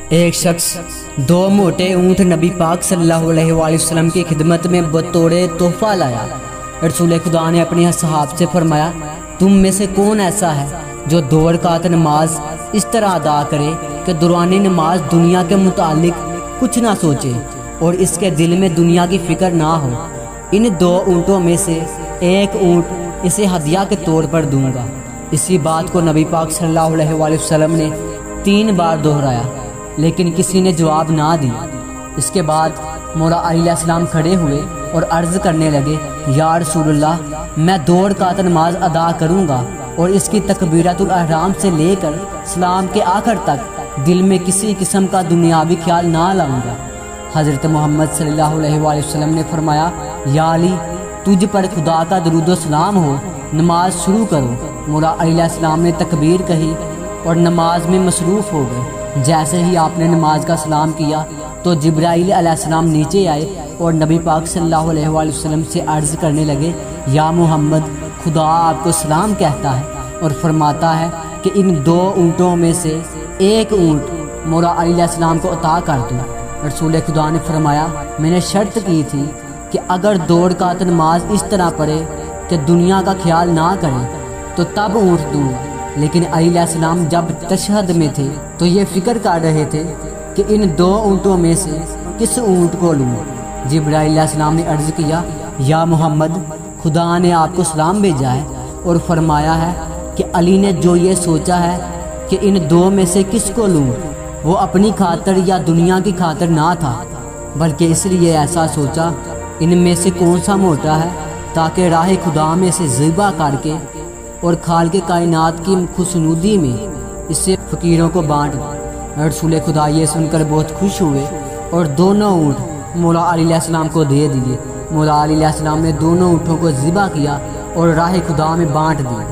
ایک شخص دو موٹے اونٹ نبی پاک صلی اللہ علیہ وآلہ وسلم کی خدمت میں بطور تحفہ لایا۔ رسول خدا نے اپنے صحابہ سے فرمایا، تم میں سے کون ایسا ہے جو 2 رکعت نماز اس طرح ادا کرے کہ دوران نماز دنیا کے متعلق کچھ نہ سوچے اور اس کے دل میں دنیا کی فکر نہ ہو۔ ان 2 اونٹوں میں سے ایک اونٹ اسے ہدیہ کے طور پر دوں گا۔ اسی بات کو نبی پاک صلی اللہ علیہ وآلہ وسلم نے 3 بار دہرایا، لیکن کسی نے جواب نہ دی۔ اس کے بعد مولا علیہ السلام کھڑے ہوئے اور عرض کرنے لگے، یا رسول اللہ، میں 2 رکعت نماز ادا کروں گا اور اس کی تکبیرۃ الاحرام سے لے کر سلام کے آخر تک دل میں کسی قسم کا دنیاوی خیال نہ لاؤں گا۔ حضرت محمد صلی اللہ علیہ وآلہ وسلم نے فرمایا، یا علی، تجھ پر خدا کا درود و سلام ہو، نماز شروع کرو۔ مولا علیہ السلام نے تکبیر کہی اور نماز میں مصروف ہو گئے۔ جیسے ہی آپ نے نماز کا سلام کیا تو جبرائیل علیہ السلام نیچے آئے اور نبی پاک صلی اللہ علیہ وآلہ وسلم سے عرض کرنے لگے، یا محمد، خدا آپ کو سلام کہتا ہے اور فرماتا ہے کہ ان 2 اونٹوں میں سے ایک اونٹ مولا علیہ السلام کو عطا کر دو۔ رسول خدا نے فرمایا، میں نے شرط کی تھی کہ اگر 2 رکعت نماز اس طرح پڑھے کہ دنیا کا خیال نہ کرے تو تب اونٹ دوں گا، لیکن علیہ السلام جب تشہد میں تھے تو یہ فکر کر رہے تھے کہ ان 2 اونٹوں میں سے کس اونٹ کو لوں۔ جبرائیل علیہ السلام نے عرض کیا، یا محمد، خدا نے آپ کو سلام بھیجا ہے اور فرمایا ہے کہ علی نے جو یہ سوچا ہے کہ ان 2 میں سے کس کو لوں، وہ اپنی خاطر یا دنیا کی خاطر نہ تھا، بلکہ اس لیے ایسا سوچا ان میں سے کون سا موٹا ہے تاکہ راہ خدا میں سے ذبح کر کے اور خالق کائنات کی خوشنودی میں اسے فقیروں کو بانٹ دیں۔ رسول خدا یہ سن کر بہت خوش ہوئے اور دونوں اونٹ مولا علی علیہ السلام کو دے دیے۔ مولا علی علیہ السلام نے دونوں اونٹوں کو ذبح کیا اور راہ خدا میں بانٹ دی۔